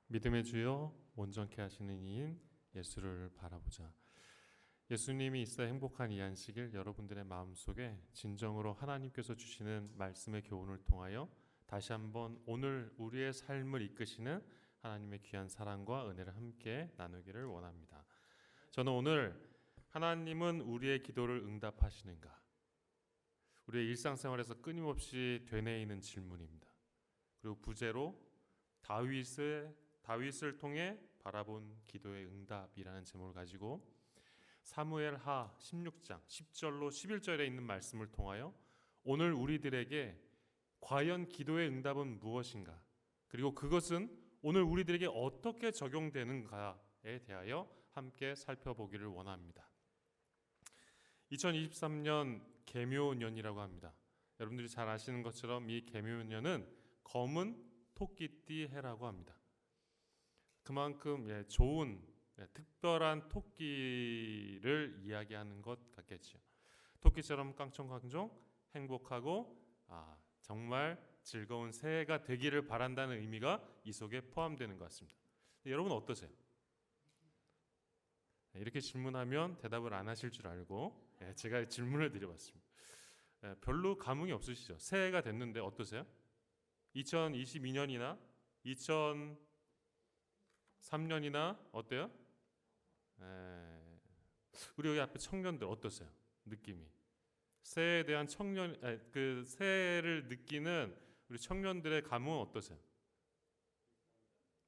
믿음의 주여 온전케 하시는 이인 예수를 바라보자. 예수님이 있어 행복한 이 안식일, 여러분들의 마음속에 진정으로 하나님께서 주시는 말씀의 교훈을 통하여 다시 한번 오늘 우리의 삶을 이끄시는 하나님의 귀한 사랑과 은혜를 함께 나누기를 원합니다. 저는 오늘 하나님은 우리의 기도를 응답하시는가? 우리의 일상생활에서 끊임없이 되뇌이는 질문입니다. 그리고 부제로 다윗을 통해 바라본 기도의 응답이라는 제목을 가지고 사무엘하 16장 10절로 11절에 있는 말씀을 통하여 오늘 우리들에게 과연 기도의 응답은 무엇인가, 그리고 그것은 오늘 우리들에게 어떻게 적용되는가에 대하여 함께 살펴보기를 원합니다. 2023년 계묘년이라고 합니다. 여러분들이 잘 아시는 것처럼 이 계묘년은 검은 토끼띠 해라고 합니다. 그만큼 좋은 특별한 토끼를 이야기하는 것 같겠죠. 토끼처럼 깡총깡총 행복하고 정말 즐거운 새해가 되기를 바란다는 의미가 이 속에 포함되는 것 같습니다. 여러분 어떠세요? 이렇게 질문하면 대답을 안 하실 줄 알고 제가 질문을 드려봤습니다. 별로 감흥이 없으시죠? 새해가 됐는데 어떠세요? 2022년이나 2003년이나 어때요? 우리 여기 앞에 청년들 어떠세요? 느낌이 새해에 대한 새해를 느끼는 우리 청년들의 감흥은 어떠세요?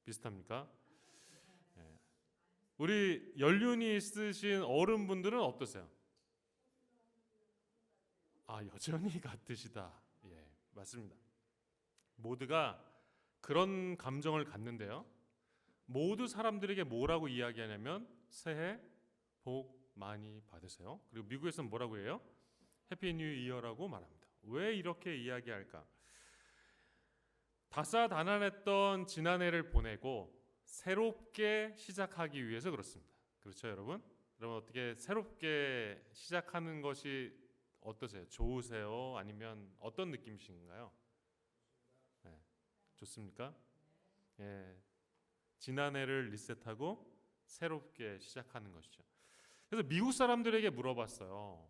비슷합니까? 우리 연륜이 있으신 어른분들은 어떠세요? 여전히 같으시다. 맞습니다. 모두가 그런 감정을 갖는데요. 모두 사람들에게 뭐라고 이야기하냐면 새해 복 많이 받으세요. 그리고 미국에서는 뭐라고 해요? 해피 뉴 이어라고 말합니다. 왜 이렇게 이야기할까? 다사다난했던 지난해를 보내고 새롭게 시작하기 위해서 그렇습니다. 그렇죠, 여러분? 여러분 어떻게 새롭게 시작하는 것이 어떠세요? 좋으세요? 아니면 어떤 느낌이신가요? 좋습니까? 지난해를 리셋하고 새롭게 시작하는 것이죠. 그래서 미국 사람들에게 물어봤어요.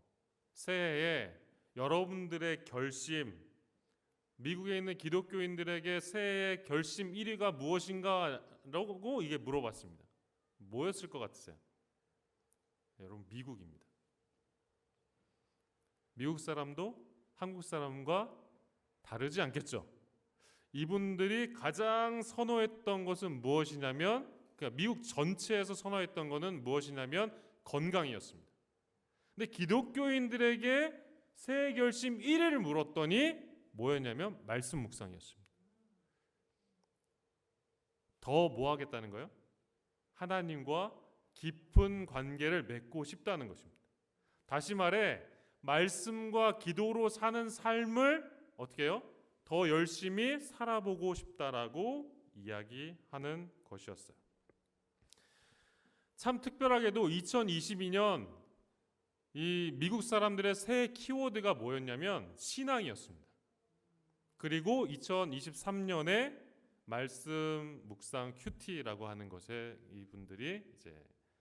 새해에 여러분들의 결심, 미국에 있는 기독교인들에게 새해의 결심 1위가 무엇인가라고 이게 물어봤습니다. 뭐였을 것 같으세요? 여러분, 미국입니다. 미국 사람도 한국 사람과 다르지 않겠죠. 이분들이 가장 선호했던 것은 무엇이냐면, 그러니까 미국 전체에서 선호했던 것은 무엇이냐면 건강이었습니다. 근데 기독교인들에게 새해 결심 1위를 물었더니 뭐였냐면 말씀 묵상이었습니다. 더 뭐 하겠다는 거예요? 하나님과 깊은 관계를 맺고 싶다는 것입니다. 다시 말해 말씀과 기도로 사는 삶을 어떻게 해요? 더 열심히 살아보고 싶다라고 이야기하는 것이었어요. 참 특별하게도 2022년 이 미국 사람들의 새해 키워드가 뭐였냐면 신앙이었습니다. 그리고 2023년에 말씀 묵상 큐티라고 하는 것에 이분들이 이제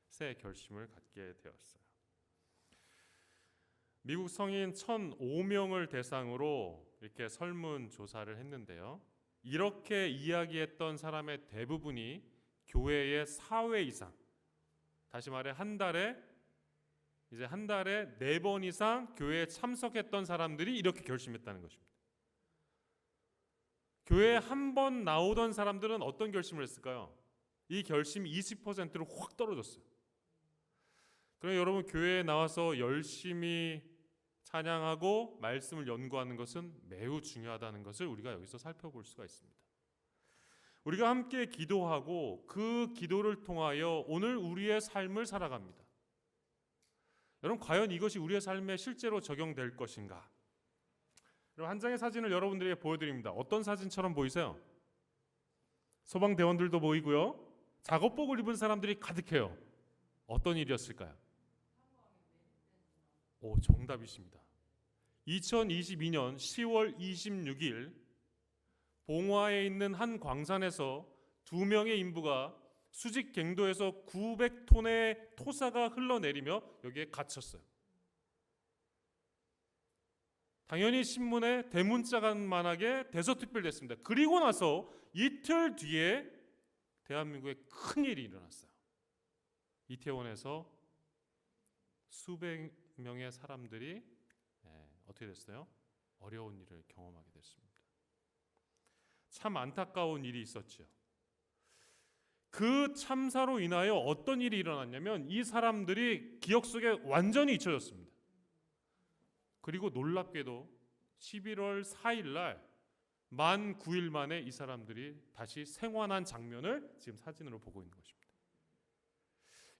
새해 결심을 갖게 되었어요. 미국 성인 1,005명을 대상으로 이렇게 설문 조사를 했는데요. 이렇게 이야기했던 사람의 대부분이 교회의 4회 이상, 다시 말해 한 달에 4번 이상 교회에 참석했던 사람들이 이렇게 결심했다는 것입니다. 교회에 한 번 나오던 사람들은 어떤 결심을 했을까요? 이 결심이 20%로 확 떨어졌어요. 그럼 여러분, 교회에 나와서 열심히 찬양하고 말씀을 연구하는 것은 매우 중요하다는 것을 우리가 여기서 살펴볼 수가 있습니다. 우리가 함께 기도하고 그 기도를 통하여 오늘 우리의 삶을 살아갑니다. 여러분, 과연 이것이 우리의 삶에 실제로 적용될 것인가? 여러분, 한 장의 사진을 여러분들에게 보여드립니다. 어떤 사진처럼 보이세요? 소방대원들도 보이고요. 작업복을 입은 사람들이 가득해요. 어떤 일이었을까요? 정답이십니다. 2022년 10월 26일 봉화에 있는 한 광산에서 두 명의 인부가 수직 갱도에서 900톤의 토사가 흘러내리며 여기에 갇혔어요. 당연히 신문에 대문짝만하게 대서특필됐습니다. 그리고 나서 이틀 뒤에 대한민국에 큰 일이 일어났어요. 이태원에서 수백 명의 사람들이 어떻게 됐어요? 어려운 일을 경험하게 됐습니다. 참 안타까운 일이 있었죠. 그 참사로 인하여 어떤 일이 일어났냐면 이 사람들이 기억 속에 완전히 잊혀졌습니다. 그리고 놀랍게도 11월 4일 날 만 9일 만에 이 사람들이 다시 생환한 장면을 지금 사진으로 보고 있는 것입니다.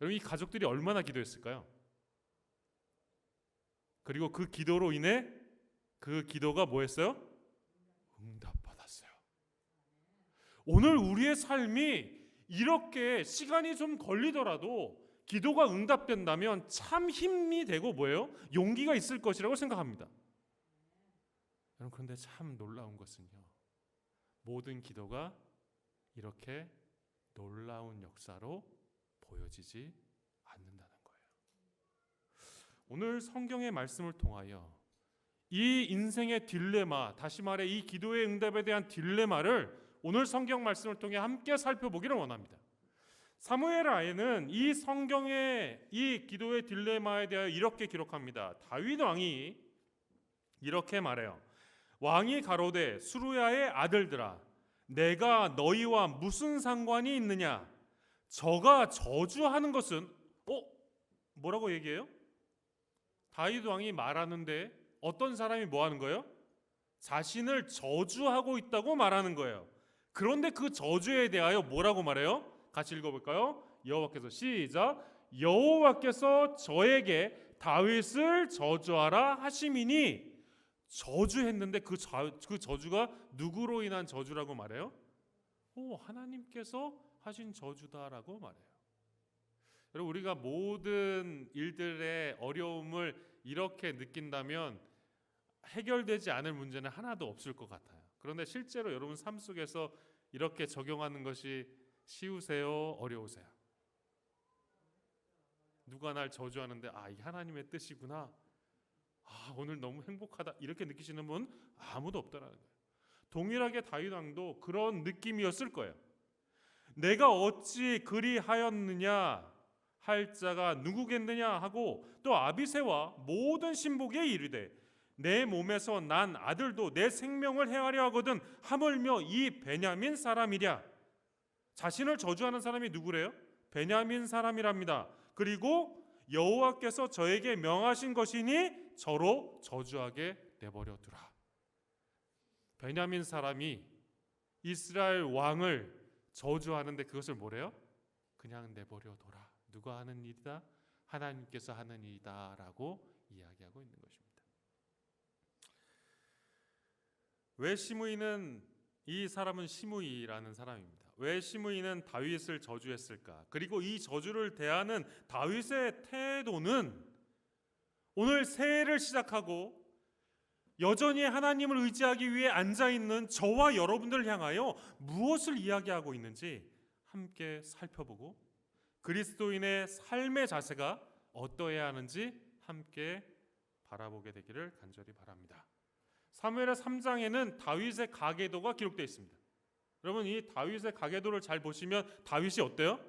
여러분, 이 가족들이 얼마나 기도했을까요? 그리고 그 기도로 인해 그 기도가 뭐였어요? 응답받았어요. 오늘 우리의 삶이 이렇게 시간이 좀 걸리더라도 기도가 응답된다면 참 힘이 되고 뭐예요? 용기가 있을 것이라고 생각합니다. 여러분, 그런데 참 놀라운 것은요, 모든 기도가 이렇게 놀라운 역사로 보여지지 않는다는 거예요. 오늘 성경의 말씀을 통하여 이 인생의 딜레마, 다시 말해 이 기도의 응답에 대한 딜레마를 오늘 성경 말씀을 통해 함께 살펴보기를 원합니다. 사무엘하에는 이 성경의 이 기도의 딜레마에 대하여 이렇게 기록합니다. 다윗 왕이 이렇게 말해요. 왕이 가로되 수루야의 아들들아, 내가 너희와 무슨 상관이 있느냐? 저가 저주하는 것은 뭐라고 얘기해요? 다윗 왕이 말하는데 어떤 사람이 뭐 하는 거예요? 자신을 저주하고 있다고 말하는 거예요. 그런데 그 저주에 대하여 뭐라고 말해요? 같이 읽어볼까요? 여호와께서 시작. 여호와께서 저에게 다윗을 저주하라 하심이니, 저주했는데 그 저주가 누구로 인한 저주라고 말해요? 하나님께서 하신 저주다라고 말해요. 여러분, 우리가 모든 일들의 어려움을 이렇게 느낀다면 해결되지 않을 문제는 하나도 없을 것 같아요. 그런데 실제로 여러분 삶 속에서 이렇게 적용하는 것이 쉬우세요? 어려우세요? 누가 날 저주하는데 이게 하나님의 뜻이구나, 오늘 너무 행복하다, 이렇게 느끼시는 분 아무도 없다라는 거예요. 동일하게 다윗 왕도 그런 느낌이었을 거예요. 내가 어찌 그리하였느냐 할 자가 누구겠느냐 하고, 또 아비새와 모든 신복에 이르되 내 몸에서 난 아들도 내 생명을 해하려 하거든 하물며 이 베냐민 사람이랴. 자신을 저주하는 사람이 누구래요? 베냐민 사람이랍니다. 그리고 여호와께서 저에게 명하신 것이니 저로 저주하게 내버려 두라. 베냐민 사람이 이스라엘 왕을 저주하는데 그것을 뭐래요? 그냥 내버려 둬라. 누가 하는 일이다? 하나님께서 하는 일이다 라고 이야기하고 있는 것입니다. 왜 시므이는, 이 사람은 시므이라는 사람입니다. 왜 시므이는 다윗을 저주했을까? 그리고 이 저주를 대하는 다윗의 태도는 오늘 새해를 시작하고 여전히 하나님을 의지하기 위해 앉아있는 저와 여러분들을 향하여 무엇을 이야기하고 있는지 함께 살펴보고 그리스도인의 삶의 자세가 어떠해야 하는지 함께 바라보게 되기를 간절히 바랍니다. 사무엘하 3장에는 다윗의 가계도가 기록되어 있습니다. 여러분, 이 다윗의 가계도를 잘 보시면 다윗이 어때요?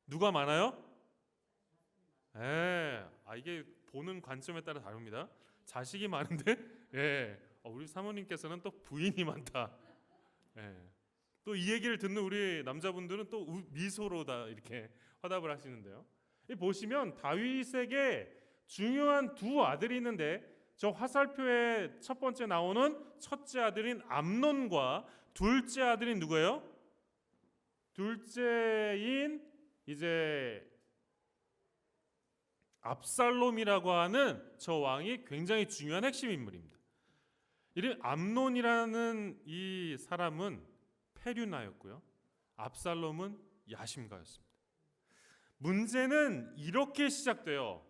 누가 많아요? 이게 보는 관점에 따라 다릅니다. 자식이 많은데 우리 사모님께서는 또 부인이 많다. 또 이 얘기를 듣는 우리 남자분들은 또 미소로 다 이렇게 화답을 하시는데요. 보시면 다윗에게 중요한 두 아들이 있는데, 저 화살표에 첫 번째 나오는 첫째 아들인 암논과 둘째 아들인 누구예요? 둘째인 이제 압살롬이라고 하는 저 왕이 굉장히 중요한 핵심 인물입니다. 이름 암논이라는 이 사람은 페류나였고요, 압살롬은 야심가였습니다. 문제는 이렇게 시작돼요.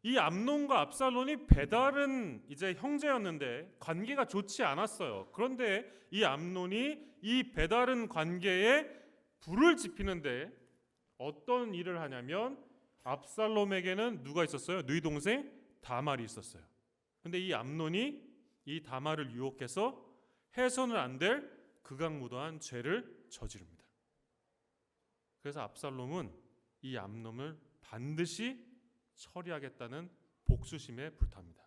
이 암논과 압살롬이 배다른 이제 형제였는데 관계가 좋지 않았어요. 그런데 이 암논이 이 배다른 관계에 불을 지피는데 어떤 일을 하냐면 압살롬에게는 누가 있었어요? 누이 동생 다말이 있었어요. 근데 이 암논이 이 다말을 유혹해서 해서는 안 될 극악무도한 죄를 저지릅니다. 그래서 압살롬은 이 암논을 반드시 처리하겠다는 복수심에 불탑니다.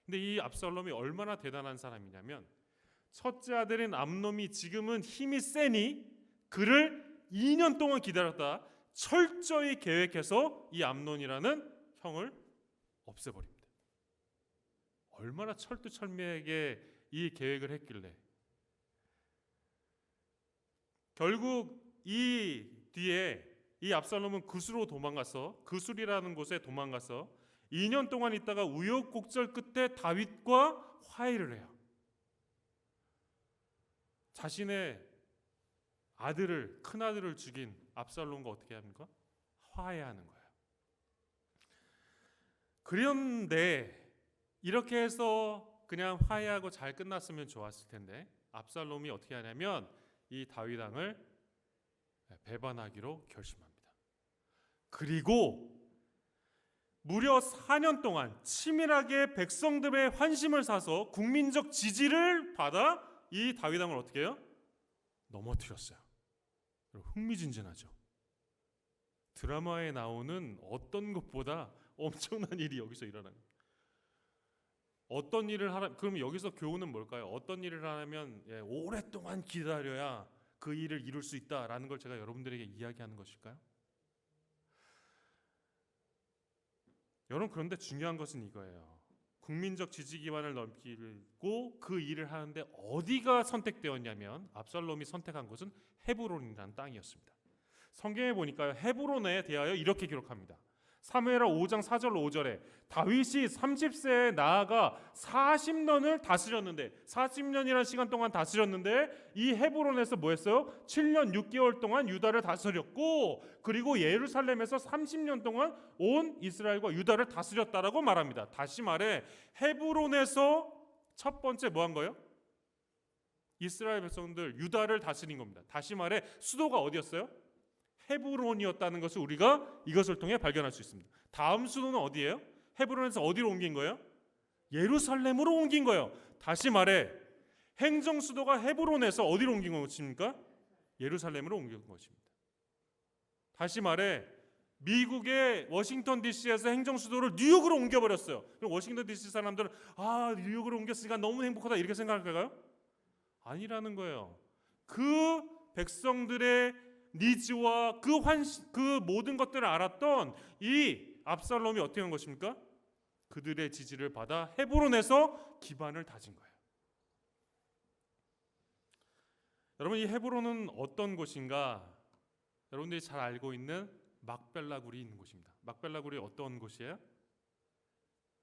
근데 이 압살롬이 얼마나 대단한 사람이냐면 첫째 아들인 암논이 지금은 힘이 세니 그를 2년 동안 기다렸다 철저히 계획해서 이 암논이라는 형을 없애버립니다. 얼마나 철두철미하게 이 계획을 했길래 결국 이 뒤에 이 압살롬은 그수로 도망가서 그술이라는 곳에 도망가서 2년 동안 있다가 우여곡절 끝에 다윗과 화해를 해요. 자신의 아들을 큰 아들을 죽인 압살롬과 어떻게 합니까? 화해하는 거예요. 그런데 이렇게 해서 그냥 화해하고 잘 끝났으면 좋았을 텐데 압살롬이 어떻게 하냐면 이 다윗 왕을 배반하기로 결심합니다. 그리고 무려 4년 동안 치밀하게 백성들의 환심을 사서 국민적 지지를 받아 이 다윗 왕을 어떻게 해요? 넘어뜨렸어요. 흥미진진하죠. 드라마에 나오는 어떤 것보다 엄청난 일이 여기서 일어나요. 어떤 일을 하라, 그럼 여기서 교훈은 뭘까요? 어떤 일을 하면 오랫동안 기다려야 그 일을 이룰 수 있다라는 걸 제가 여러분들에게 이야기하는 것일까요? 여러분, 그런데 중요한 것은 이거예요. 국민적 지지 기반을 넓히고 그 일을 하는데 어디가 선택되었냐면 압살롬이 선택한 곳은 헤브론이라는 땅이었습니다. 성경에 보니까요, 헤브론에 대하여 이렇게 기록합니다. 사무엘하 5장 4절 5절에 다윗이 30세에 나아가 40년을 다스렸는데 40년이라는 시간 동안 다스렸는데 이 헤브론에서 뭐 했어요? 7년 6개월 동안 유다를 다스렸고 그리고 예루살렘에서 30년 동안 온 이스라엘과 유다를 다스렸다라고 말합니다. 다시 말해 헤브론에서 첫 번째 뭐 한 거예요? 이스라엘 백성들 유다를 다스린 겁니다. 다시 말해 수도가 어디였어요? 헤브론이었다는 것을 우리가 이것을 통해 발견할 수 있습니다. 다음 수도는 어디예요? 헤브론에서 어디로 옮긴 거예요? 예루살렘으로 옮긴 거예요. 다시 말해 행정 수도가 헤브론에서 어디로 옮긴 것입니까? 예루살렘으로 옮긴 것입니다. 다시 말해 미국의 워싱턴 DC에서 행정 수도를 뉴욕으로 옮겨버렸어요. 그럼 워싱턴 DC 사람들은 뉴욕으로 옮겼으니까 너무 행복하다 이렇게 생각할까요? 아니라는 거예요. 그 백성들의 니즈와 그 모든 것들을 알았던 이 압살롬이 어떻게 한 것입니까? 그들의 지지를 받아 헤브론에서 기반을 다진 거예요. 여러분, 이 헤브론은 어떤 곳인가? 여러분들이 잘 알고 있는 막벨라 굴이 있는 곳입니다. 막벨라 굴이 어떤 곳이에요?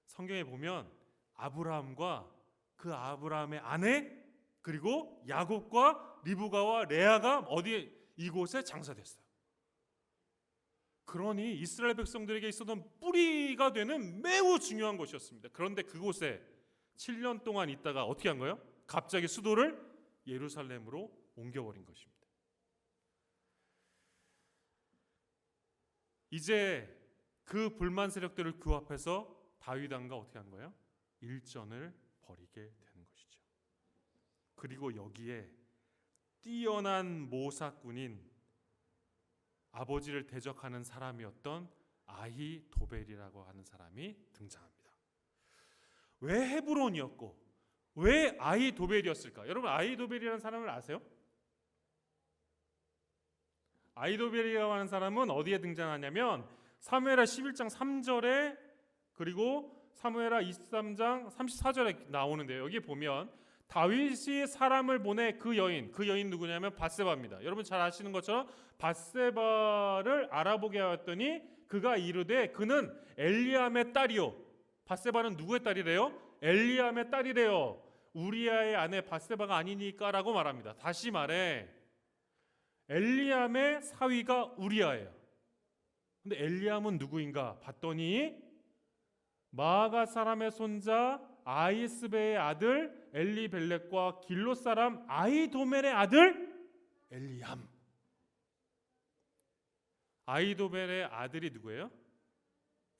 성경에 보면 아브라함과 그 아브라함의 아내 그리고 야곱과 리브가와 레아가 어디에 이곳에 장사됐어요. 그러니 이스라엘 백성들에게 있었던 뿌리가 되는 매우 중요한 곳이었습니다. 그런데 그곳에 7년 동안 있다가 어떻게 한 거예요? 갑자기 수도를 예루살렘으로 옮겨버린 것입니다. 이제 그 불만 세력들을 규합해서 다윗 왕과 어떻게 한 거예요? 일전을 벌이게 되는 것이죠. 그리고 여기에 뛰어난 모사꾼인 아버지를 대적하는 사람이었던 아히도벨이라고 하는 사람이 등장합니다. 왜 헤브론이었고 왜 아히도벨이었을까? 여러분, 아히도벨이라는 사람을 아세요? 아히도벨이라고 하는 사람은 어디에 등장하냐면 사무엘하 11장 3절에 그리고 사무엘하 23장 34절에 나오는데요. 여기 보면 다윗이 사람을 보내 그 여인 누구냐면 밧세바입니다. 여러분 잘 아시는 것처럼 밧세바를 알아보게 하였더니 그가 이르되 그는 엘리암의 딸이요. 밧세바는 누구의 딸이래요? 엘리암의 딸이래요. 우리아의 아내 밧세바가 아니니까라고 말합니다. 다시 말해 엘리암의 사위가 우리아예요. 근데 엘리암은 누구인가 봤더니 마아가 사람의 손자 아이스베의 아들 엘리벨렉과 길로 사람 아히도멜의 아들 엘리암. 아히도멜의 아들이 누구예요?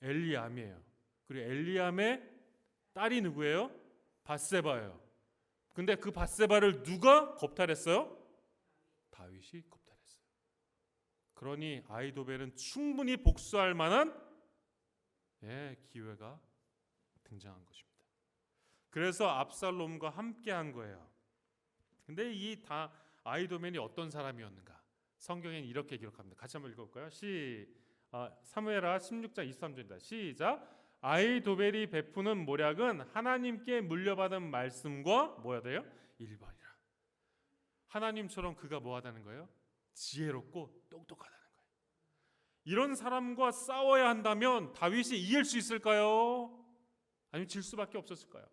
엘리암이에요. 그리고 엘리암의 딸이 누구예요? 밧세바예요. 근데 그 밧세바를 누가 겁탈했어요? 다윗이 겁탈했어요. 그러니 아히도벨은 충분히 복수할 만한 기회가 등장한 것입니다. 그래서 압살롬과 함께한 거예요. 근데 이 아히도멜이 어떤 사람이었는가? 성경에는 이렇게 기록합니다. 같이 한번 읽어볼까요? 사무엘하 16장 23절입니다. 시작. 아히도벨이 베푸는 모략은 하나님께 물려받은 말씀과 뭐야 돼요? 일반이라. 하나님처럼 그가 뭐하다는 거예요? 지혜롭고 똑똑하다는 거예요. 이런 사람과 싸워야 한다면 다윗이 이길 수 있을까요? 아니면 질 수밖에 없었을까요?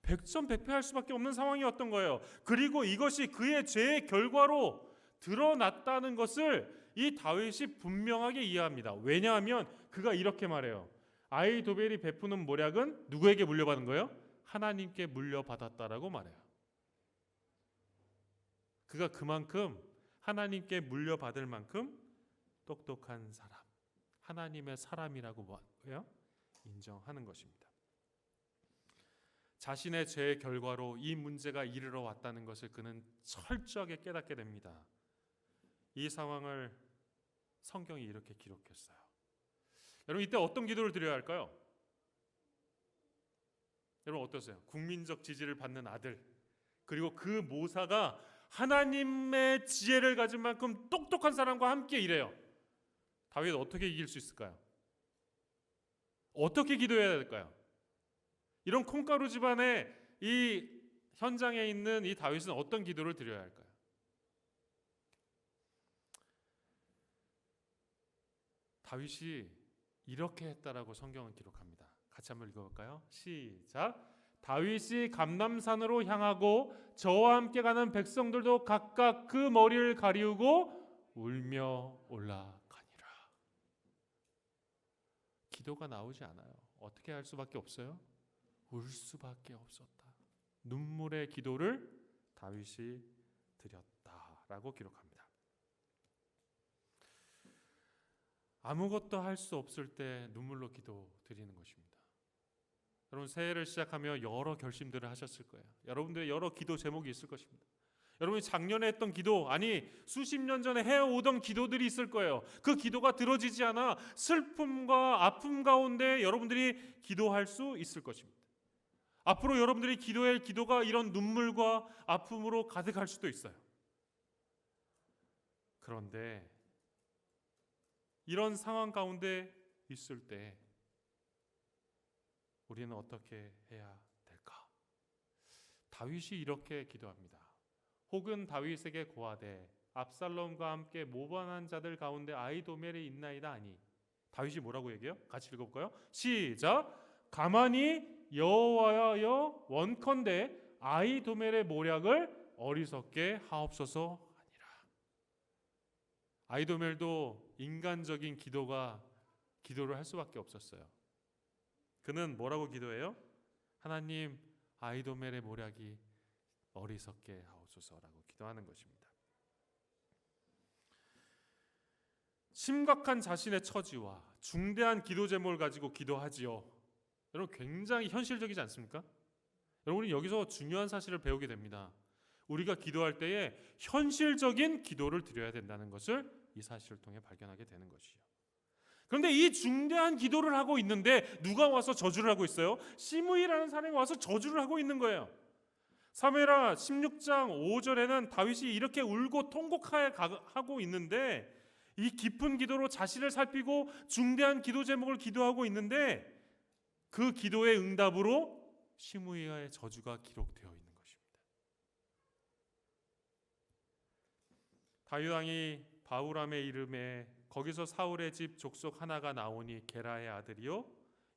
백전백패할 수밖에 없는 상황이었던 거예요. 그리고 이것이 그의 죄의 결과로 드러났다는 것을 이 다윗이 분명하게 이해합니다. 왜냐하면 그가 이렇게 말해요. 아히도벨이 베푸는 모략은 누구에게 물려받은 거예요? 하나님께 물려받았다라고 말해요. 그가 그만큼 하나님께 물려받을 만큼 똑똑한 사람, 하나님의 사람이라고 뭐예요? 인정하는 것입니다. 자신의 죄의 결과로 이 문제가 이르러 왔다는 것을 그는 철저하게 깨닫게 됩니다. 이 상황을 성경이 이렇게 기록했어요. 여러분 이때 어떤 기도를 드려야 할까요? 여러분 어떠세요? 국민적 지지를 받는 아들, 그리고 그 모사가 하나님의 지혜를 가진 만큼 똑똑한 사람과 함께 일해요. 다윗 어떻게 이길 수 있을까요? 어떻게 기도해야 될까요? 이런 콩가루 집안의 이 현장에 있는 이 다윗은 어떤 기도를 드려야 할까요? 다윗이 이렇게 했다라고 성경은 기록합니다. 같이 한번 읽어볼까요? 시작. 다윗이 감람산으로 향하고 저와 함께 가는 백성들도 각각 그 머리를 가리우고 울며 올라가니라. 기도가 나오지 않아요. 어떻게 할 수밖에 없어요? 울 수밖에 없었다. 눈물의 기도를 다윗이 드렸다라고 기록합니다. 아무것도 할 수 없을 때 눈물로 기도 드리는 것입니다. 여러분 새해를 시작하며 여러 결심들을 하셨을 거예요. 여러분들의 여러 기도 제목이 있을 것입니다. 여러분이 작년에 했던 기도, 아니 수십 년 전에 해오던 기도들이 있을 거예요. 그 기도가 들어지지 않아 슬픔과 아픔 가운데 여러분들이 기도할 수 있을 것입니다. 앞으로 여러분들이 기도할 기도가 이런 눈물과 아픔으로 가득할 수도 있어요. 그런데 이런 상황 가운데 있을 때 우리는 어떻게 해야 될까? 다윗이 이렇게 기도합니다. 혹은 다윗에게 고하되 압살롬과 함께 모반한 자들 가운데 아히도멜이 있나이다 하니. 다윗이 뭐라고 얘기해요? 같이 읽어볼까요? 시작. 가만히 여호와여 원컨대 아히도멜의 모략을 어리석게 하옵소서 하니라. 아히도멜도 인간적인 기도를 할 수밖에 없었어요. 그는 뭐라고 기도해요? 하나님, 아히도멜의 모략이 어리석게 하옵소서라고 기도하는 것입니다. 심각한 자신의 처지와 중대한 기도 제목을 가지고 기도하지요. 여러분 굉장히 현실적이지 않습니까? 여러분이 여기서 중요한 사실을 배우게 됩니다. 우리가 기도할 때에 현실적인 기도를 드려야 된다는 것을 이 사실을 통해 발견하게 되는 것이요. 그런데 이 중대한 기도를 하고 있는데 누가 와서 저주를 하고 있어요? 시므이라는 사람이 와서 저주를 하고 있는 거예요. 사무엘하 16장 5절에는 다윗이 이렇게 울고 통곡하고 있는데 이 깊은 기도로 자신을 살피고 중대한 기도 제목을 기도하고 있는데 그 기도의 응답으로 시므이의 저주가 기록되어 있는 것입니다. 다윗 왕이 바후람의 이름에 거기서 사울의 집 족속 하나가 나오니 게라의 아들이요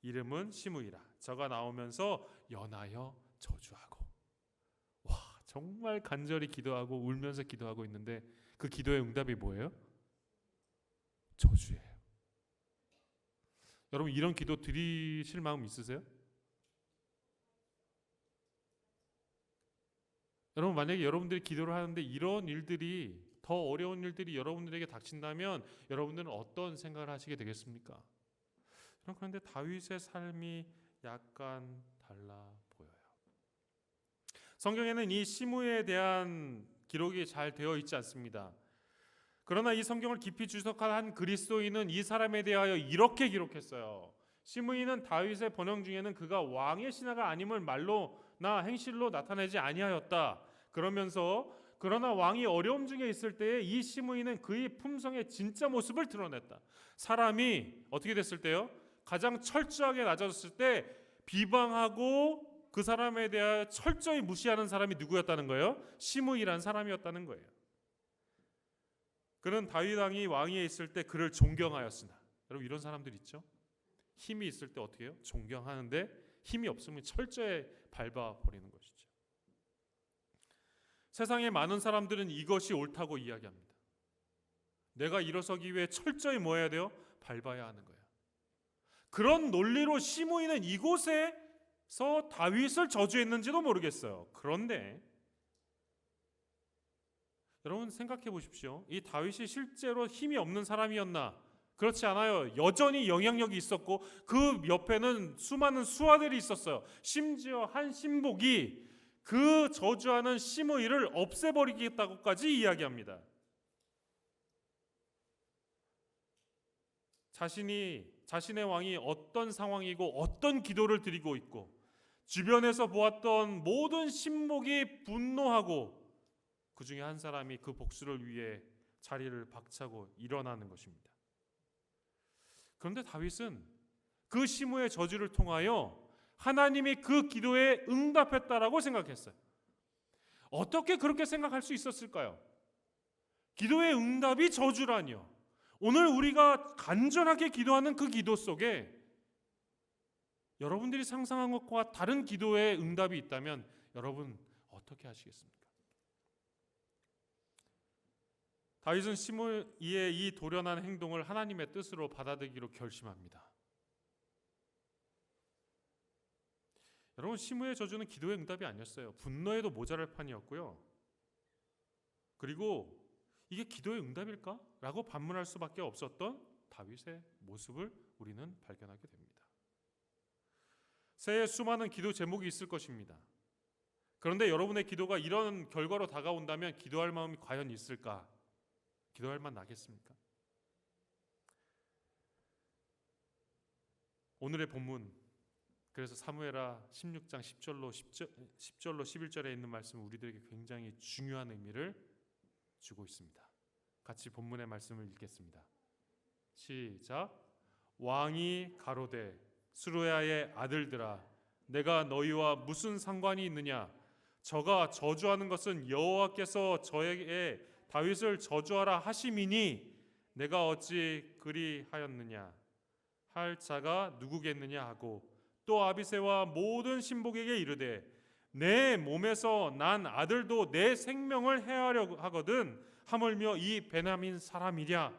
이름은 시므이라. 저가 나오면서 연하여 저주하고. 와, 정말 간절히 기도하고 울면서 기도하고 있는데 그 기도의 응답이 뭐예요? 저주예요. 여러분 이런 기도 드리실 마음 있으세요? 여러분 만약에 여러분들이 기도를 하는데 이런 일들이 더 어려운 일들이 여러분들에게 닥친다면 여러분들은 어떤 생각을 하시게 되겠습니까? 그런데 다윗의 삶이 약간 달라 보여요. 성경에는 이 시므에 대한 기록이 잘 되어 있지 않습니다. 그러나 이 성경을 깊이 주석한 한 그리스도인은 이 사람에 대하여 이렇게 기록했어요. 시므이는 다윗의 번영 중에는 그가 왕의 신하가 아님을 말로나 행실로 나타내지 아니하였다. 그러면서 그러나 왕이 어려움 중에 있을 때에 이 시므이는 그의 품성의 진짜 모습을 드러냈다. 사람이 어떻게 됐을 때요? 가장 철저하게 낮아졌을 때 비방하고 그 사람에 대하여 철저히 무시하는 사람이 누구였다는 거예요? 시므이라는 사람이었다는 거예요. 그는 다윗 왕이 왕위에 있을 때 그를 존경하였으나, 여러분 이런 사람들 있죠? 힘이 있을 때 어떻게 해요? 존경하는데 힘이 없으면 철저히 밟아버리는 것이죠. 세상의 많은 사람들은 이것이 옳다고 이야기합니다. 내가 일어서기 위해 철저히 뭐 해야 돼요? 밟아야 하는 거예요. 그런 논리로 시므이는 이곳에서 다윗을 저주했는지도 모르겠어요. 그런데 여러분 생각해 보십시오. 이 다윗이 실제로 힘이 없는 사람이었나? 그렇지 않아요. 여전히 영향력이 있었고 그 옆에는 수많은 수하들이 있었어요. 심지어 한 신복이 그 저주하는 시므이를 없애버리겠다고까지 이야기합니다. 자신의 왕이 어떤 상황이고 어떤 기도를 드리고 있고 주변에서 보았던 모든 신복이 분노하고 그 중에 한 사람이 그 복수를 위해 자리를 박차고 일어나는 것입니다. 그런데 다윗은 그 시므의 저주를 통하여 하나님이 그 기도에 응답했다라고 생각했어요. 어떻게 그렇게 생각할 수 있었을까요? 기도의 응답이 저주라니요. 오늘 우리가 간절하게 기도하는 그 기도 속에 여러분들이 상상한 것과 다른 기도의 응답이 있다면 여러분 어떻게 하시겠습니까? 다윗은 시므이의 이 돌연한 행동을 하나님의 뜻으로 받아들이기로 결심합니다. 여러분 시므의 저주는 기도의 응답이 아니었어요. 분노에도 모자랄 판이었고요. 그리고 이게 기도의 응답일까? 라고 반문할 수밖에 없었던 다윗의 모습을 우리는 발견하게 됩니다. 새해 수많은 기도 제목이 있을 것입니다. 그런데 여러분의 기도가 이런 결과로 다가온다면 기도할 마음이 과연 있을까? 기도할 만 나겠습니까? 오늘의 본문, 그래서 사무엘하 16장 10절로 11절에 있는 말씀은 우리들에게 굉장히 중요한 의미를 주고 있습니다. 같이 본문의 말씀을 읽겠습니다. 시작. 왕이 가로되 스루야의 아들들아 내가 너희와 무슨 상관이 있느냐? 저가 저주하는 것은 여호와께서 저에게 다윗을 저주하라 하심이니 내가 어찌 그리하였느냐 할 자가 누구겠느냐 하고 또 아비새와 모든 신복에게 이르되 내 몸에서 난 아들도 내 생명을 해하려 하거든 하물며 이 베냐민 사람이랴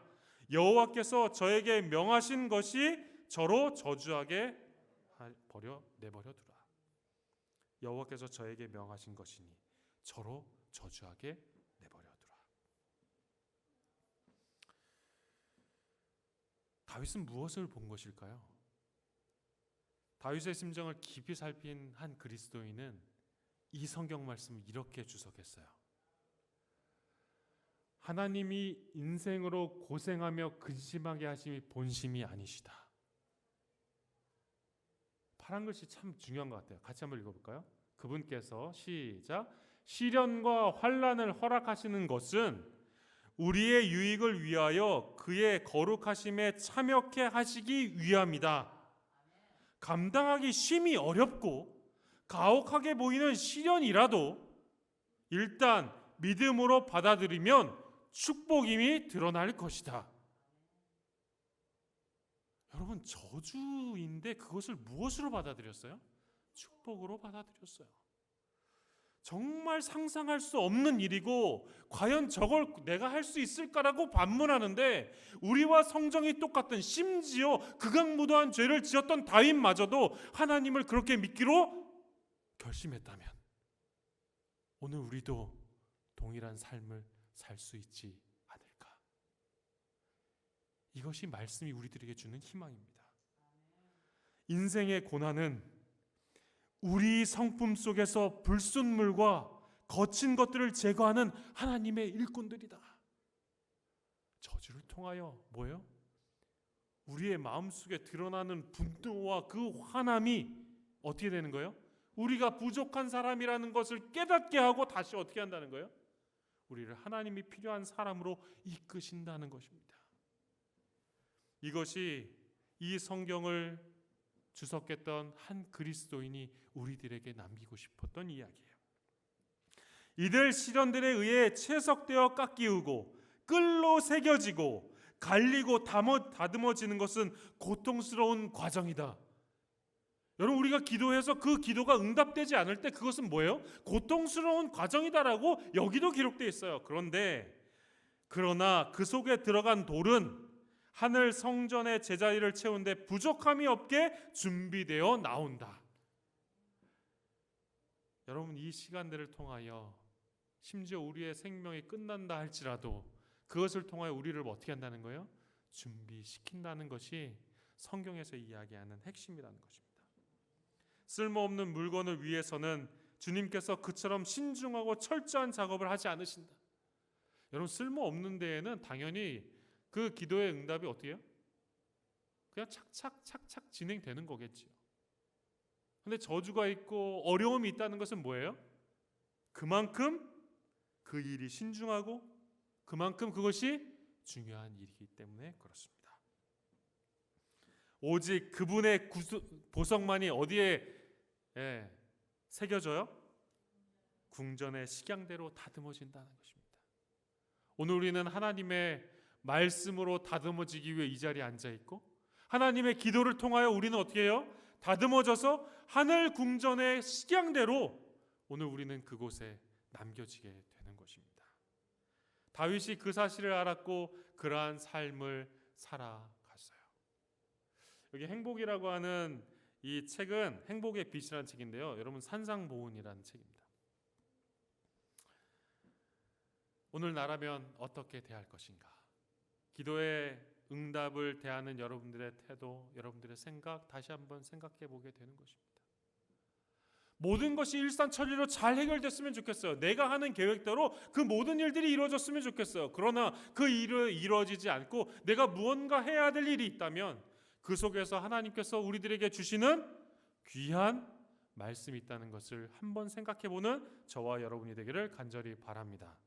여호와께서 저에게 명하신 것이 저로 저주하게 내버려 두라. 여호와께서 저에게 명하신 것이니 저로 저주하게 내버려 두라. 다윗은 무엇을 본 것일까요? 다윗의 심정을 깊이 살핀 한 그리스도인은 이 성경 말씀을 이렇게 주석했어요. 하나님이 인생으로 고생하며 근심하게 하심이 본심이 아니시다. 파란 글씨 참 중요한 것 같아요. 같이 한번 읽어볼까요? 그분께서 시작. 시련과 환난을 허락하시는 것은 우리의 유익을 위하여 그의 거룩하심에 참여케 하시기 위함이다. 감당하기 심히 어렵고 가혹하게 보이는 시련이라도 일단 믿음으로 받아들이면 축복임이 드러날 것이다. 여러분 저주인데 그것을 무엇으로 받아들였어요? 축복으로 받아들였어요. 정말 상상할 수 없는 일이고 과연 저걸 내가 할 수 있을까라고 반문하는데, 우리와 성정이 똑같은, 심지어 극악무도한 죄를 지었던 다윗마저도 하나님을 그렇게 믿기로 결심했다면 오늘 우리도 동일한 삶을 살 수 있지 않을까? 이것이 말씀이 우리들에게 주는 희망입니다. 인생의 고난은 우리 성품 속에서 불순물과 거친 것들을 제거하는 하나님의 일꾼들이다. 저주를 통하여 뭐예요? 우리의 마음속에 드러나는 분노와 그 화남이 어떻게 되는 거예요? 우리가 부족한 사람이라는 것을 깨닫게 하고 다시 어떻게 한다는 거예요? 우리를 하나님이 필요한 사람으로 이끄신다는 것입니다. 이것이 이 성경을 주석했던 한 그리스도인이 우리들에게 남기고 싶었던 이야기예요. 이들 시련들에 의해 채석되어 깎이우고 끌로 새겨지고 갈리고 다듬어지는 것은 고통스러운 과정이다. 여러분, 우리가 기도해서 그 기도가 응답되지 않을 때 그것은 뭐예요? 고통스러운 과정이다라고 여기도 기록되어 있어요. 그러나 그 속에 들어간 돌은 하늘 성전의 제자리를 채우는데 부족함이 없게 준비되어 나온다. 여러분, 이 시간들을 통하여 심지어 우리의 생명이 끝난다 할지라도 그것을 통하여 우리를 어떻게 한다는 거예요? 준비시킨다는 것이 성경에서 이야기하는 핵심이라는 것입니다. 쓸모없는 물건을 위해서는 주님께서 그처럼 신중하고 철저한 작업을 하지 않으신다. 여러분, 쓸모없는 데에는 당연히 그 기도의 응답이 어떻게 해요? 그냥 착착 진행되는 거겠지요. 근데 저주가 있고 어려움이 있다는 것은 뭐예요? 그만큼 그 일이 신중하고 그만큼 그것이 중요한 일이기 때문에 그렇습니다. 오직 그분의 보석만이 어디에 새겨져요? 궁전의 식양대로 다듬어진다는 것입니다. 오늘 우리는 하나님의 말씀으로 다듬어지기 위해 이 자리에 앉아있고, 하나님의 기도를 통하여 우리는 어떻게 해요? 다듬어져서 하늘 궁전의 식양대로 오늘 우리는 그곳에 남겨지게 되는 것입니다. 다윗이 그 사실을 알았고 그러한 삶을 살아갔어요. 여기 행복이라고 하는 이 책은 행복의 빛이라는 책인데요, 여러분, 산상보훈이라는 책입니다. 오늘 나라면 어떻게 대할 것인가? 기도의 응답을 대하는 여러분들의 태도, 여러분들의 생각, 다시 한번 생각해 보게 되는 것입니다. 모든 것이 일산천리로 잘 해결됐으면 좋겠어요. 내가 하는 계획대로 그 모든 일들이 이루어졌으면 좋겠어요. 그러나 그 일이 이루어지지 않고 내가 무언가 해야 될 일이 있다면 그 속에서 하나님께서 우리들에게 주시는 귀한 말씀이 있다는 것을 한번 생각해 보는 저와 여러분이 되기를 간절히 바랍니다.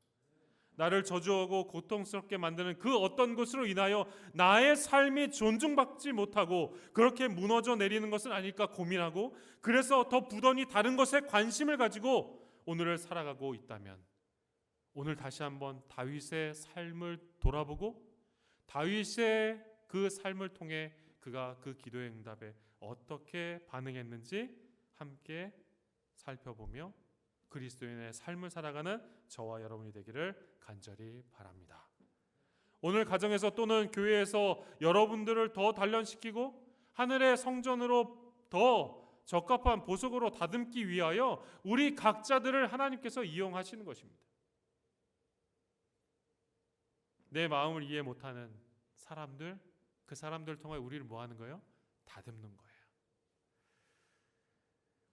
나를 저주하고 고통스럽게 만드는 그 어떤 것으로 인하여 나의 삶이 존중받지 못하고 그렇게 무너져 내리는 것은 아닐까 고민하고, 그래서 더 부단히 다른 것에 관심을 가지고 오늘을 살아가고 있다면, 오늘 다시 한번 다윗의 삶을 돌아보고 다윗의 그 삶을 통해 그가 그 기도의 응답에 어떻게 반응했는지 함께 살펴보며 그리스도인의 삶을 살아가는 저와 여러분이 되기를 간절히 바랍니다. 오늘 가정에서 또는 교회에서 여러분들을 더 단련시키고 하늘의 성전으로 더 적합한 보석으로 다듬기 위하여 우리 각자들을 하나님께서 이용하시는 것입니다. 내 마음을 이해 못하는 사람들, 그 사람들을 통해 우리를 뭐 하는 거예요? 다듬는 거예요.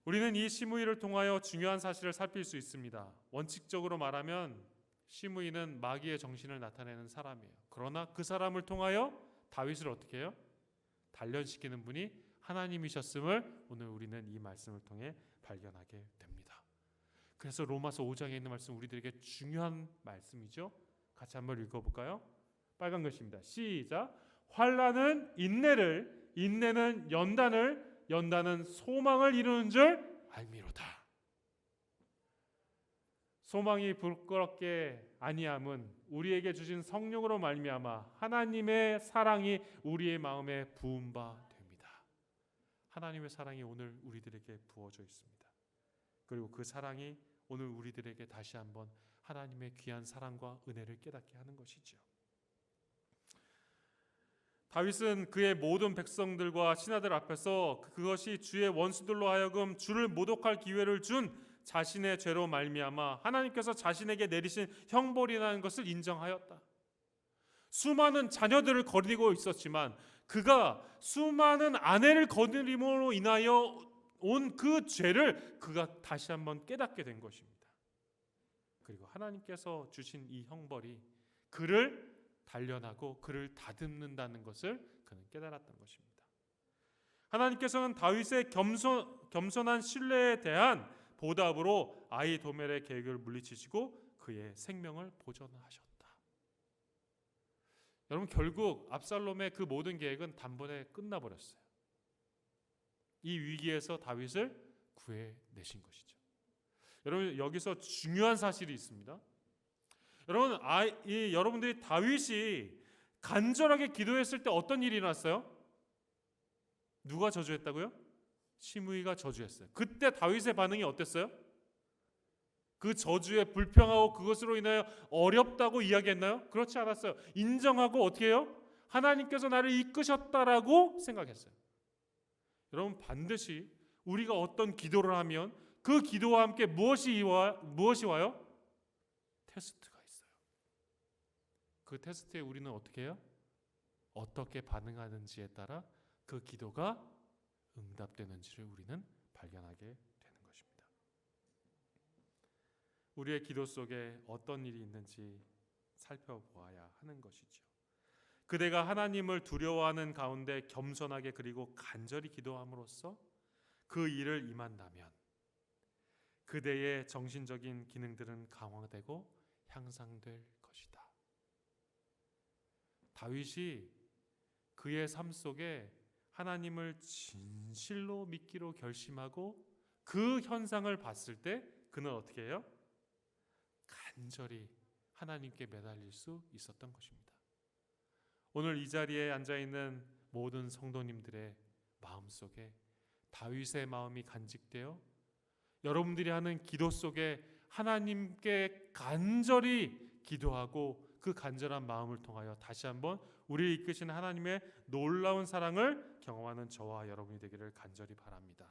우리는 이 시므이를 통하여 중요한 사실을 살필 수 있습니다. 원칙적으로 말하면 시므이는 마귀의 정신을 나타내는 사람이에요. 그러나 그 사람을 통하여 다윗을 어떻게 해요? 단련시키는 분이 하나님이셨음을 오늘 우리는 이 말씀을 통해 발견하게 됩니다. 그래서 로마서 5장에 있는 말씀, 우리들에게 중요한 말씀이죠. 같이 한번 읽어볼까요? 빨간 글씨입니다. 시작. 환난은 인내를, 인내는 연단을, 연단은 소망을 이루는 줄 알미로다. 소망이 부끄럽게 아니함은 우리에게 주신 성령으로 말미암아 하나님의 사랑이 우리의 마음에 부은 바 됩니다. 하나님의 사랑이 오늘 우리들에게 부어져 있습니다. 그리고 그 사랑이 오늘 우리들에게 다시 한번 하나님의 귀한 사랑과 은혜를 깨닫게 하는 것이죠. 다윗은 그의 모든 백성들과 신하들 앞에서 그것이 주의 원수들로 하여금 주를 모독할 기회를 준 자신의 죄로 말미암아 하나님께서 자신에게 내리신 형벌이라는 것을 인정하였다. 수많은 자녀들을 거느리고 있었지만 그가 수많은 아내를 거느림으로 인하여 온 그 죄를 그가 다시 한번 깨닫게 된 것입니다. 그리고 하나님께서 주신 이 형벌이 그를 단련하고 그를 다듬는다는 것을 그는 깨달았던 것입니다. 하나님께서는 다윗의 겸손한 신뢰에 대한 보답으로 아히도멜의 계획을 물리치시고 그의 생명을 보존하셨다. 여러분, 결국 압살롬의 그 모든 계획은 단번에 끝나버렸어요. 이 위기에서 다윗을 구해내신 것이죠. 여러분, 여기서 중요한 사실이 있습니다. 여러분, 여러분들이 다윗이 간절하게 기도했을 때 어떤 일이 일어났어요? 누가 저주했다고요? 시므이가 저주했어요. 그때 다윗의 반응이 어땠어요? 그 저주에 불평하고 그것으로 인하여 어렵다고 이야기했나요? 그렇지 않았어요. 인정하고 어떻게 해요? 하나님께서 나를 이끄셨다라고 생각했어요. 여러분, 반드시 우리가 어떤 기도를 하면 그 기도와 함께 무엇이 와요? 테스트가 있어요. 그 테스트에 우리는 어떻게 해요? 어떻게 반응하는지에 따라 그 기도가 응답되는지를 우리는 발견하게 되는 것입니다. 우리의 기도 속에 어떤 일이 있는지 살펴보아야 하는 것이죠. 그대가 하나님을 두려워하는 가운데 겸손하게 그리고 간절히 기도함으로써 그 일을 임한다면 그대의 정신적인 기능들은 강화되고 향상될 것이다. 다윗이 그의 삶 속에 하나님을 진실로 믿기로 결심하고 그 현상을 봤을 때 그는 어떻게 해요? 간절히 하나님께 매달릴 수 있었던 것입니다. 오늘 이 자리에 앉아있는 모든 성도님들의 마음속에 다윗의 마음이 간직되어 여러분들이 하는 기도 속에 하나님께 간절히 기도하고 그 간절한 마음을 통하여 다시 한번 우리를 이끄시는 하나님의 놀라운 사랑을 경험하는 저와 여러분이 되기를 간절히 바랍니다.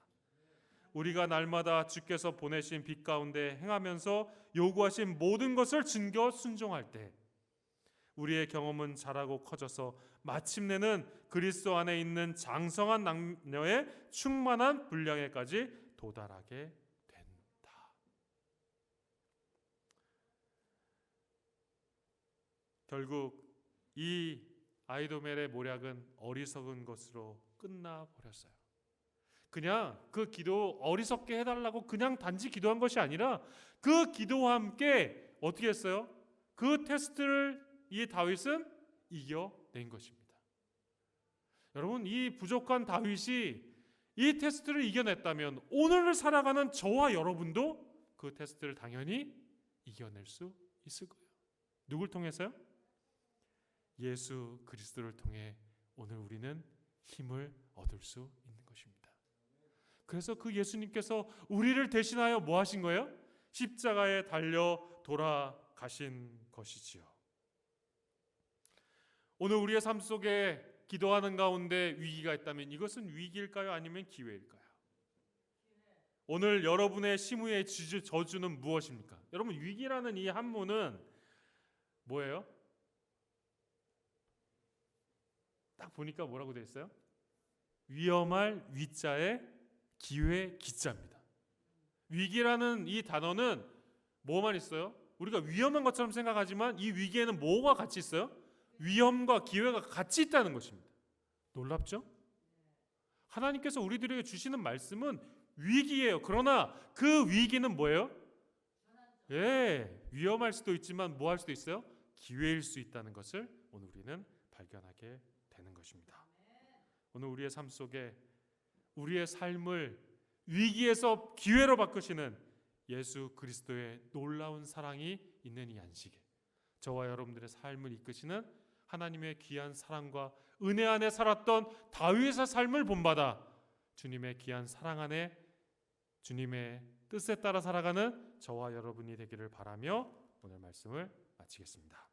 우리가 날마다 주께서 보내신 빛 가운데 행하면서 요구하신 모든 것을 즐겨 순종할 때 우리의 경험은 자라고 커져서 마침내는 그리스도 안에 있는 장성한 남녀의 충만한 분량에까지 도달하게 된다. 결국 이 아히도멜의 모략은 어리석은 것으로 끝나버렸어요. 그냥 그 기도 어리석게 해달라고 그냥 단지 기도한 것이 아니라 그 기도와 함께 어떻게 했어요? 그 테스트를 이 다윗은 이겨낸 것입니다. 여러분, 이 부족한 다윗이 이 테스트를 이겨냈다면 오늘을 살아가는 저와 여러분도 그 테스트를 당연히 이겨낼 수 있을 거예요. 누굴 통해서요? 예수 그리스도를 통해 오늘 우리는 힘을 얻을 수 있는 것입니다. 그래서 그 예수님께서 우리를 대신하여 뭐 하신 거예요? 십자가에 달려 돌아가신 것이지요. 오늘 우리의 삶 속에 기도하는 가운데 위기가 있다면 이것은 위기일까요? 아니면 기회일까요? 오늘 여러분의 시므이의 저주는 무엇입니까? 여러분, 위기라는 이 한문은 뭐예요? 딱 보니까 뭐라고 되어 있어요? 위험할 위자에 기회 기자입니다. 위기라는 이 단어는 뭐만 있어요? 우리가 위험한 것처럼 생각하지만 이 위기에는 뭐가 같이 있어요? 위험과 기회가 같이 있다는 것입니다. 놀랍죠? 하나님께서 우리들에게 주시는 말씀은 위기예요. 그러나 그 위기는 뭐예요? 위험할 수도 있지만 뭐 할 수도 있어요? 기회일 수 있다는 것을 오늘 우리는 발견하게 되는 것입니다. 오늘 우리의 삶 속에 우리의 삶을 위기에서 기회로 바꾸시는 예수 그리스도의 놀라운 사랑이 있는 이 안식에 저와 여러분들의 삶을 이끄시는 하나님의 귀한 사랑과 은혜 안에 살았던 다윗의 삶을 본받아 주님의 귀한 사랑 안에 주님의 뜻에 따라 살아가는 저와 여러분이 되기를 바라며 오늘 말씀을 마치겠습니다.